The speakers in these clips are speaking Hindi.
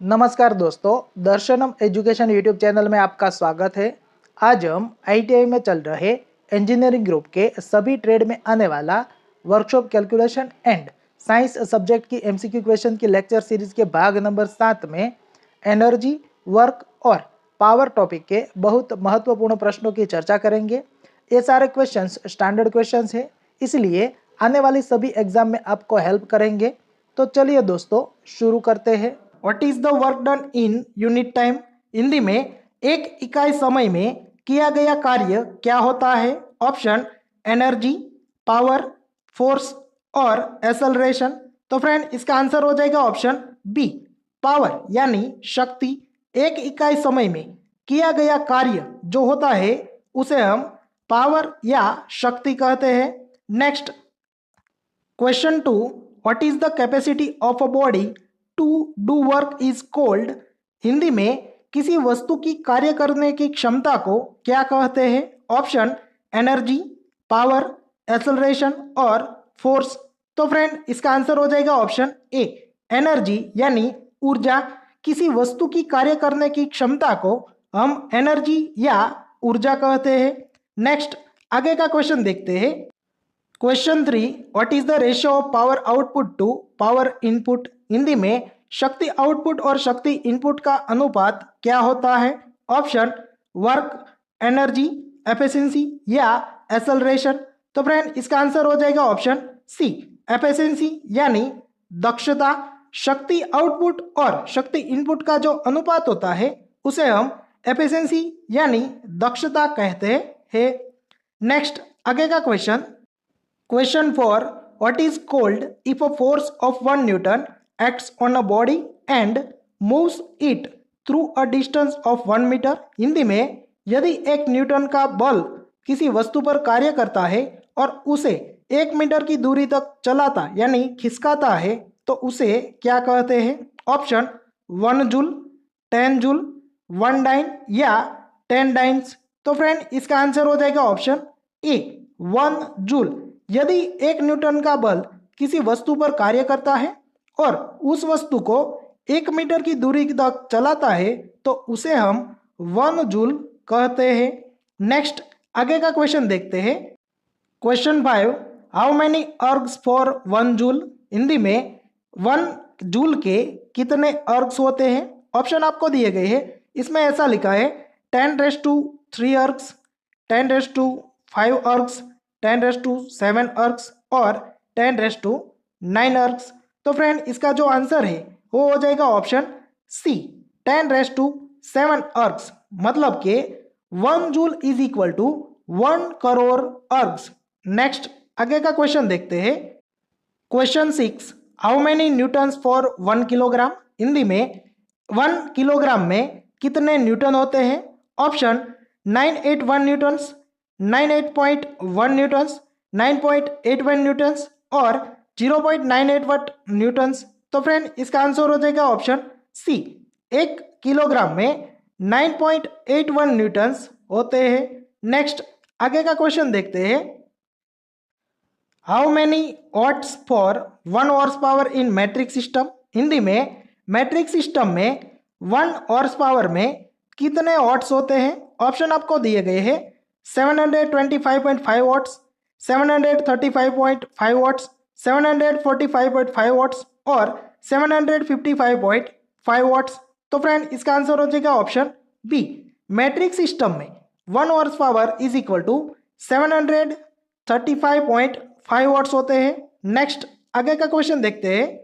नमस्कार दोस्तों, दर्शनम एजुकेशन यूट्यूब चैनल में आपका स्वागत है। आज हम आईटीआई में चल रहे इंजीनियरिंग ग्रुप के सभी ट्रेड में आने वाला workshop calculation and science subject की एमसीक्यू क्वेश्चन की लेक्चर सीरीज के भाग नंबर 7 में एनर्जी, वर्क और पावर टॉपिक के बहुत महत्वपूर्ण प्रश्नों की चर्चा करेंगे। ये सारे क्वेश्चंस स्टैंडर्ड क्वेश्चंस है, इसलिए आने वाली सभी एग्जाम में आपको हेल्प करेंगे। तो चलिए दोस्तों शुरू करते हैं। What is the work done in unit time? Hindi में एक इकाई समय में किया गया कार्य क्या होता है? ऑप्शन एनर्जी, पावर, फोर्स और एक्सेलरेशन। तो फ्रेंड इसका आंसर हो जाएगा ऑप्शन बी, पावर यानी शक्ति। एक इकाई समय में किया गया कार्य जो होता है उसे हम पावर या शक्ति कहते हैं। Next question 2, what is the capacity of a body to do work is called? Hindi में किसी वस्तु की कार्य करने की क्षमता को क्या कहते हैं? ऑप्शन एनर्जी, पावर, एक्सेलरेशन और फोर्स। तो फ्रेंड इसका आंसर हो जाएगा ऑप्शन ए, एनर्जी यानी ऊर्जा। किसी वस्तु की कार्य करने की क्षमता को हम एनर्जी या ऊर्जा कहते हैं। नेक्स्ट आगे का क्वेश्चन देखते हैं। Question 3, what is the ratio of power output to power input? Hindi में शक्ति आउटपुट और शक्ति इनपुट का अनुपात क्या होता है? ऑप्शन वर्क, एनर्जी, एफिशिएंसी या एक्सेलरेशन। तो फ्रेंड इसका आंसर हो जाएगा ऑप्शन सी, एफिशिएंसी यानी दक्षता। शक्ति आउटपुट और शक्ति इनपुट का जो अनुपात होता है उसे हम एफिशिएंसी यानी दक्षता कहते हैं। नेक्स्ट आगे का question 4, what is called if a force of 1 Newton acts on a body and moves it through a distance of 1 meter? Hindi में यदि 1 न्यूटन का बल किसी वस्तु पर कार्य करता है और उसे 1 मीटर की दूरी तक चलाता यानी खिसकाता है तो उसे क्या कहते हैं? ऑप्शन 1 जूल, 10 जूल, 1 डाइन या 10 डाइन्स। तो फ्रेंड इसका आंसर हो जाएगा ऑप्शन ए, 1 जूल। यदि 1 न्यूटन का बल किसी वस्तु पर कार्य करता है और उस वस्तु को 1 मीटर की दूरी तक चलाता है तो उसे हम 1 जूल कहते हैं। नेक्स्ट आगे का क्वेश्चन देखते हैं। Question 5, how many ergs for 1 joule? Hindi में 1 जूल के कितने अर्ग्स होते हैं? ऑप्शन आपको दिए गए हैं। इसमें ऐसा लिखा है 10⁻³ अर्ग्स, 10⁻5 अर्ग्स, 10⁻7 अर्ग्स और 10⁻9 अर्ग्स। तो फ्रेंड इसका जो आंसर है वो हो जाएगा ऑप्शन सी, 10⁻7 अर्ग्स। मतलब के 1 joule is equal to 1 crore ergs. Next आगे का क्वेश्चन देखते हैं। Question 6, how many newtons for 1 kilogram? Hindi में 1 किलोग्राम में कितने न्यूटन होते हैं? ऑप्शन 981 न्यूटन्स, 98.1 न्यूटन्स, 9.81 न्यूटन्स और 0.98 न्यूटन्स। तो फ्रेंड इसका आंसर हो जाएगा ऑप्शन सी, 1 किलोग्राम में 9.81 न्यूटन्स होते हैं। नेक्स्ट आगे का क्वेश्चन देखते हैं। How many watts for 1 horse power in metric system? Hindi में मैट्रिक सिस्टम में 1 हॉर्स पावर में कितने वॉट्स होते हैं? ऑप्शन आपको दिए गए हैं 725.5 वॉट्स, 735.5 वॉट्स, 745.5 वॉट्स और 755.5 वॉट्स। तो फ्रेंड इसका आंसर हो जाएगा ऑप्शन बी, मैट्रिक सिस्टम में 1 horse power is equal to 735.5 watts होते हैं। नेक्स्ट आगे का क्वेश्चन देखते हैं।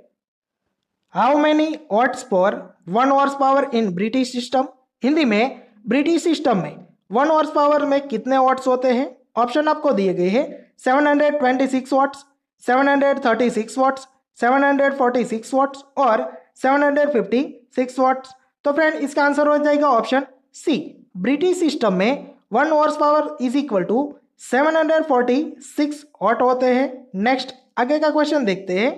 How many watts for 1 horse power in British system? Hindi में ब्रिटिश सिस्टम में 1 हॉर्स पावर में कितने वॉट्स होते हैं? ऑप्शन आपको दिए गए हैं 726 वॉट्स, 736 वॉट्स, 746 वॉट्स और 756 वॉट्स। तो फ्रेंड इसका आंसर हो जाएगा ऑप्शन सी, ब्रिटिश सिस्टम में 1 horse power is equal to 746 watt होते हैं। नेक्स्ट आगे का क्वेश्चन देखते हैं।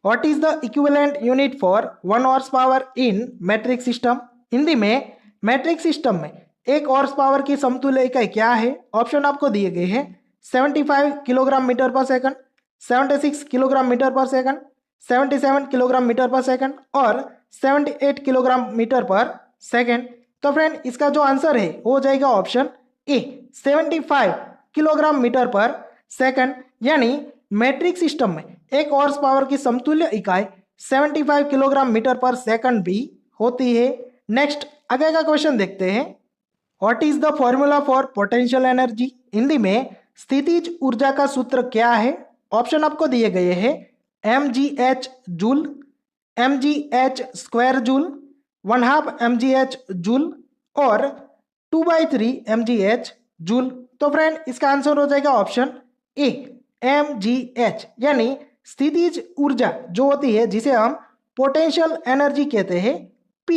What is the equivalent unit for 1 horse power in metric system? Hindi में मैट्रिक सिस्टम में 1 हॉर्स पावर की समतुल्य इकाई क्या है? ऑप्शन आपको दिए गए हैं 75 किलोग्राम मीटर पर सेकंड, 76 किलोग्राम मीटर पर सेकंड, 77 किलोग्राम मीटर पर सेकंड और 78 किलोग्राम मीटर पर सेकेंड। तो फ्रेंड इसका जो आंसर है वो हो जाएगा option A 75 kilogram metre per second. यानी मैट्रिक सिस्टम में एक हॉर्स पावर की समतुल्य इकाई 75 किलोग्राम मीटर पर सेकंड भी होती है। नेक्स्ट आगे का क्वेश्चन देखते हैं। What is the formula for potential energy? Hindi में स्थितिज ऊर्जा का सूत्र क्या है? ऑप्शन आपको दिए गए हैं mgh joule, mgh square joule, 1/2 mgh joule और 2/3 mgh जूल। तो फ्रेंड इसका आंसर हो जाएगा ऑप्शन ए mgh, यानी स्थितिज ऊर्जा जो होती है जिसे हम पोटेंशियल एनर्जी कहते हैं P,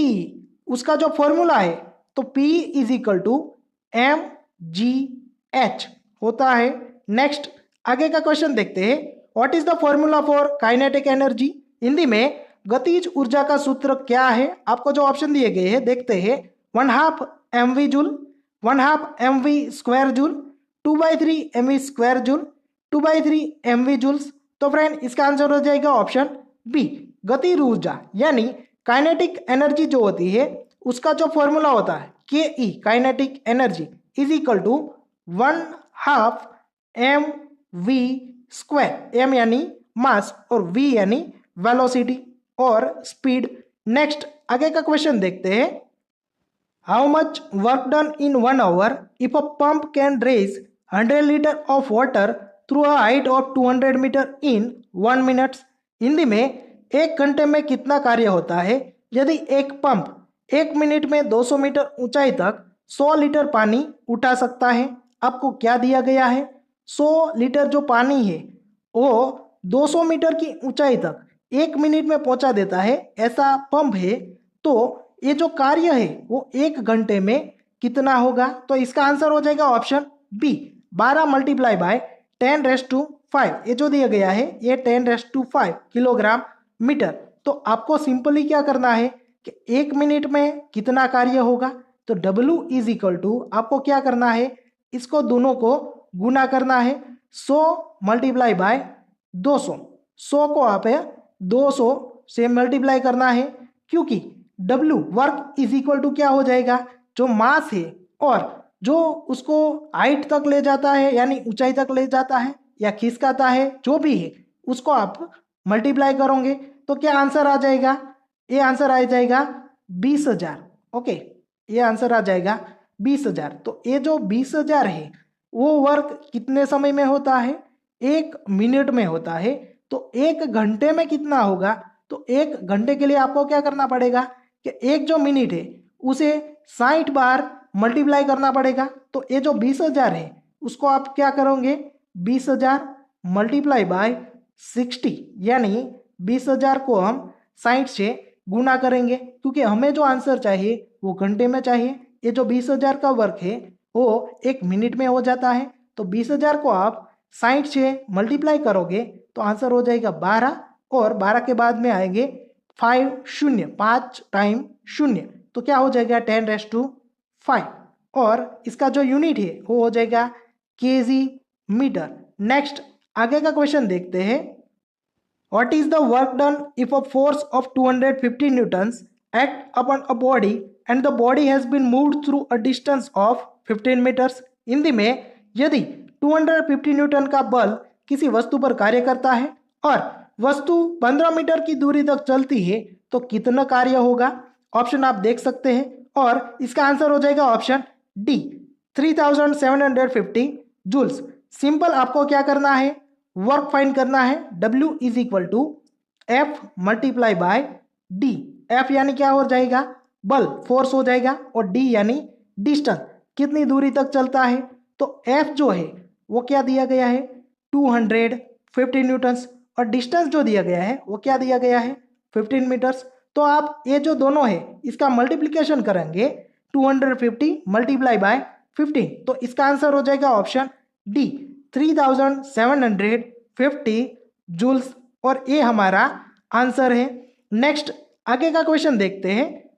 उसका जो फॉर्मूला है तो P is equal to mgh होता है। नेक्स्ट आगे का क्वेश्चन देखते हैं। What is the formula for kinetic energy? Hindi में गतिज ऊर्जा का सूत्र क्या है? आपको जो ऑप्शन दिए गए हैं देखते हैं 1/2 mv joule, 1/2 mv square joule, 2/3 mv square joule, 2/3 mv joules. तो फ्रेंड इसका आंसर हो जाएगा ऑप्शन बी गतिज ऊर्जा, यानी काइनेटिक एनर्जी जो होती है उसका जो फॉर्मूला होता है के E kinetic energy is equal to 1/2 mv square, m यानी मास और v यानी वेलोसिटी और स्पीड। नेक्स्ट आगे का क्वेश्चन देखते हैं। How much work done in 1 hour if a pump can raise 100 litre of water through a height of 200 metre in 1 minute? Hindi में एक घंटे में कितना कार्य होता है यदि एक पंप 1 मिनट में 200 मीटर ऊंचाई तक 100 लीटर पानी उठा सकता है? आपको क्या दिया गया है? 100 लीटर जो पानी है वो 200 मीटर की ऊंचाई तक 1 मिनट में पहुंचा देता है, ऐसा पंप है। तो ये जो कार्य है वो 1 घंटे में कितना होगा? तो इसका आंसर हो जाएगा ऑप्शन बी 12 मल्टीप्लाई बाय 10⁵ ये जो दिया गया है ये 10⁵ किलोग्राम मीटर। तो आपको सिंपली क्या करना है कि 1 मिनट में कितना कार्य होगा, तो W इज इक्वल टू आपको क्या करना है, इसको दोनों को गुना करना है 100 मल्टीप्लाई बाय 200। 100 को आप 200 से मल्टीप्लाई करना है क्योंकि W work is equal to क्या हो जाएगा, जो मास है और जो उसको हाइट तक ले जाता है यानी ऊंचाई तक ले जाता है या खिसकाता है जो भी है उसको आप मल्टीप्लाई करोगे तो क्या आंसर आ जाएगा? ये आंसर आ जाएगा 20,000। ओके, ये आंसर आ जाएगा 20,000। तो ये जो 20,000 है वो वर्क कितने समय में होता है? 1 मिनट में होता है। तो 1 घंटे में कितना होगा? तो 1 घंटे के लिए आपको क्या करना पड़ेगा कि एक जो मिनट है उसे 60 बार मल्टीप्लाई करना पड़ेगा। तो ये जो 20,000 है उसको आप क्या करोगे, 20,000 मल्टीप्लाई बाय 60, यानी 20,000 को हम 60 से गुना करेंगे क्योंकि हमें जो आंसर चाहिए वो घंटे में चाहिए। ये जो 20,000 का वर्क है वो 1 मिनट में हो जाता है। तो 20,000 को आप 60 से मल्टीप्लाई करोगे तो आंसर हो जाएगा 12 और 12 के बाद में आएंगे 5 शून्य, 5 टाइम शून्य, तो क्या हो जाएगा 10⁵ और इसका जो यूनिट है वो हो जाएगा केजी मीटर। नेक्स्ट आगे का क्वेश्चन देखते हैं। What is the work done if a force of 250 newtons act upon a body and the body has been moved through a distance of 15 meters? Hindi में यदि 250 न्यूटन का बल किसी वस्तु पर कार्य करता है और वस्तु 15 मीटर की दूरी तक चलती है तो कितना कार्य होगा? ऑप्शन आप देख सकते हैं और इसका आंसर हो जाएगा ऑप्शन डी 3750 जूल्स। सिंपल आपको क्या करना है, वर्क फाइंड करना है। W is equal to F multiply by D। F यानी क्या हो जाएगा, बल फोर्स हो जाएगा और D यानी डिस्टेंस कितनी दूरी तक चलता है। तो F जो है वो क्या दिया गया है 250 न्यूटन्स और डिस्टेंस जो दिया गया है वो क्या दिया गया है 15 मीटर्स। तो आप ये जो दोनों है इसका मल्टीप्लिकेशन करेंगे 250 मल्टीप्लाई बाय 15, तो इसका आंसर हो जाएगा ऑप्शन डी 3750 जूल्स और ये हमारा आंसर है। नेक्स्ट आगे का क्वेश्चन देखते हैं।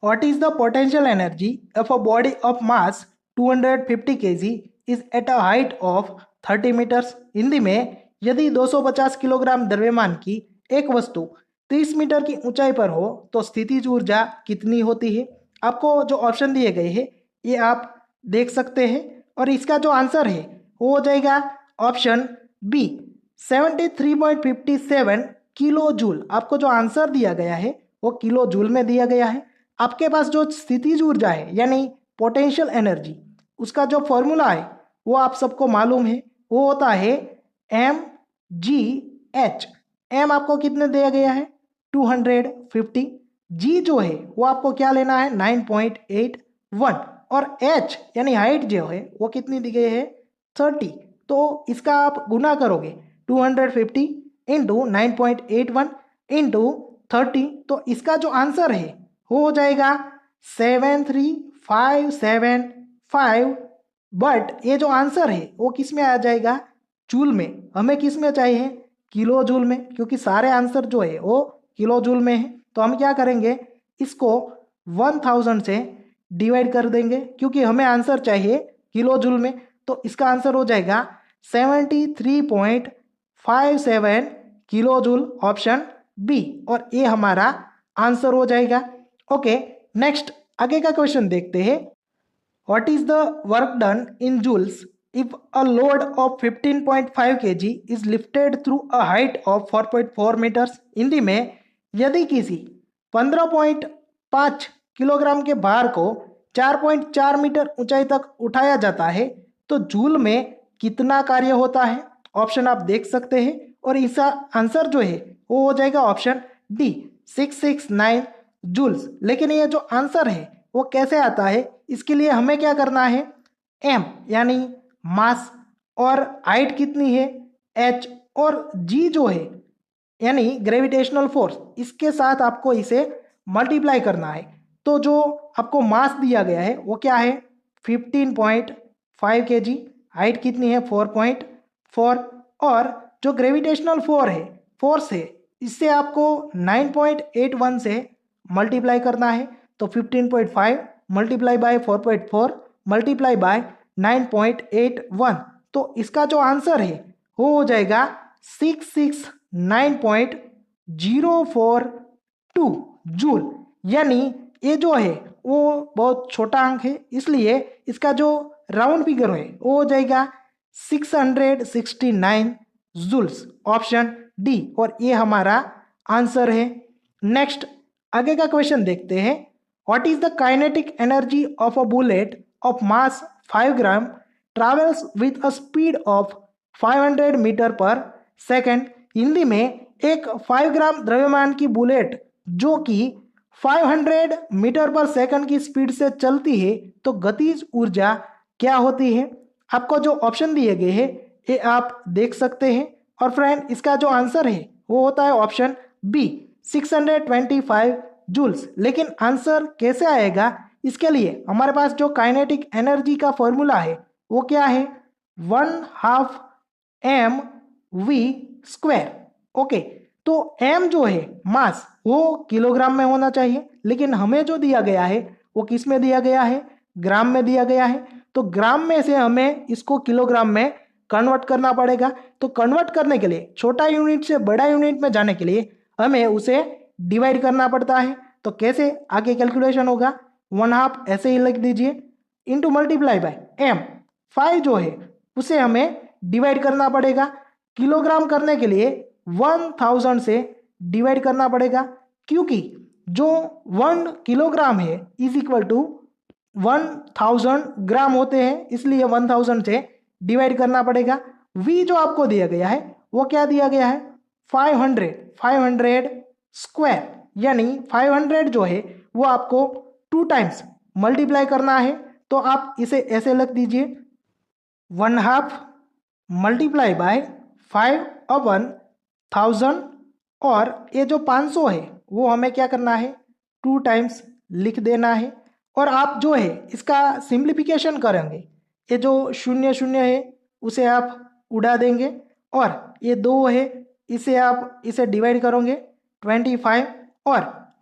What is the potential energy of a body of mass 250 kg is at a height of 30 metres? Hindi में यदि 250 किलोग्राम द्रव्यमान की एक वस्तु 30 मीटर की ऊंचाई पर हो तो स्थितिज ऊर्जा कितनी होती है। आपको जो ऑप्शन दिए गए हैं ये आप देख सकते हैं और इसका जो आंसर है वो हो जाएगा ऑप्शन बी 73.57 किलो जूल। आपको जो आंसर दिया गया है वो किलो जूल में दिया गया है। आपके पास जो स्थितिज ऊर्जा है यानी पोटेंशियल एनर्जी उसका जो फॉर्मूला है वो आप सबको मालूम है, वो होता है mgh। m आपको कितने दिया गया है 250, g जो है वो आपको क्या लेना है 9.81 और h यानी हाइट जो है वो कितनी दी गई है 30। तो इसका आप गुना करोगे 250 इंटू 9.81 इंटू 30 तो इसका जो आंसर है वो हो जाएगा 73575। बट ये जो आंसर है वो किस में आ जाएगा जूल में। हमें किस में चाहिए किलो जूल में, क्योंकि सारे आंसर जो है वो किलो जूल में है। तो हम क्या करेंगे इसको 1000 से डिवाइड कर देंगे क्योंकि हमें आंसर चाहिए किलो जूल में। तो इसका आंसर हो जाएगा 73.57 किलो जूल, ऑप्शन बी, और ये हमारा आंसर हो जाएगा। ओके, नेक्स्ट आगे का क्वेश्चन देखते हैं। What is the work done in joules if a load of 15.5 kg is lifted through a height of 4.4 metres. Hindi में, यदि किसी 15.5 किलोग्राम के भार को 4.4 मीटर ऊंचाई तक उठाया जाता है तो जूल में कितना कार्य होता है। ऑप्शन आप देख सकते हैं और इसका आंसर जो है वो हो जाएगा ऑप्शन डी 669 जूल्स। लेकिन ये जो आंसर है वो कैसे आता है, इसके लिए हमें क्या करना है m यानी मास और हाइट कितनी है h और g जो है यानी ग्रेविटेशनल फोर्स, इसके साथ आपको इसे मल्टीप्लाई करना है। तो जो आपको मास दिया गया है वो क्या है 15.5 kg, हाइट कितनी है 4.4 और जो ग्रेविटेशनल फोर्स है इससे आपको 9.81 से मल्टीप्लाई करना है। तो 15.5 मल्टीप्लाई बाय 4.4 मल्टीप्लाई बाय 9.81, तो इसका जो आंसर है वो हो जाएगा 669.042 जूल। यानी ये जो है वो बहुत छोटा अंक है, इसलिए इसका जो राउंड फिगर है वो हो जाएगा 669 जूल्स, ऑप्शन डी, और ये हमारा आंसर है। नेक्स्ट आगे का क्वेश्चन देखते हैं। What is the kinetic energy of a bullet of mass 5 gram travels with a speed of 500 metre per second. Hindi में, एक 5 ग्राम द्रव्यमान की बुलेट जो कि 500 मीटर पर सेकंड की स्पीड से चलती है तो गतिज ऊर्जा क्या होती है। आपको जो ऑप्शन दिए गए हैं ये आप देख सकते हैं और फ्रेंड इसका जो आंसर है वो होता है ऑप्शन बी 625 जूल्स। लेकिन आंसर कैसे आएगा, इसके लिए हमारे पास जो काइनेटिक एनर्जी का फॉर्मूला है वो क्या है 1/2 mv²। ओके, तो m जो है मास वो किलोग्राम में होना चाहिए, लेकिन हमें जो दिया गया है वो किस में दिया गया है ग्राम में दिया गया है। तो ग्राम में से हमें इसको किलोग्राम में कन्वर्ट करना पड़ेगा। तो कन्वर्ट करने के लिए छोटा यूनिट से बड़ा यूनिट में जाने के लिए हमें उसे डिवाइड करना पड़ता है। तो कैसे आगे कैलकुलेशन होगा 1/2 ऐसे ही लिख दीजिए इंटू मल्टीप्लाई बाय m। 5 जो है उसे हमें डिवाइड करना पड़ेगा, किलोग्राम करने के लिए 1000 से डिवाइड करना पड़ेगा क्योंकि जो 1 किलोग्राम है इज इक्वल टू 1000 ग्राम होते हैं, इसलिए 1000 से डिवाइड करना पड़ेगा। v जो आपको दिया गया है वो क्या दिया गया है 500 स्क्वायर, यानी 500 जो है वो आपको 2 टाइम्स मल्टीप्लाई करना है। तो आप इसे ऐसे लिख दीजिए 1/2 मल्टीप्लाई बाय 5/1000 और ये जो 500 है वो हमें क्या करना है 2 टाइम्स लिख देना है। और आप जो है इसका सिंप्लीफिकेशन करेंगे, ये जो 0 है उसे आप उड़ा देंगे और ये 2 है इसे आप इसे डिवाइड करोगे 25 और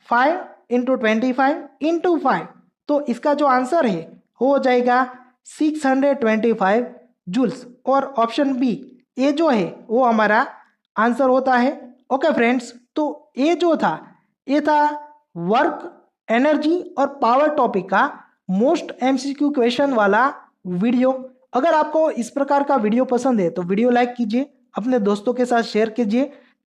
5 इंटू 25 इंटू 5, तो इसका जो आंसर है हो जाएगा 625 जूल्स और ऑप्शन बी ये जो है वो हमारा आंसर होता है। ओके फ्रेंड्स, तो ये जो था ये था वर्क, एनर्जी और पावर टॉपिक का मोस्ट एमसीक्यू क्वेश्चन वाला वीडियो। अगर आपको इस प्रकार का वीडियो पसंद है तो वीडियो लाइक कीजिए, अपने दोस्तों के साथ शेयर कीजिए।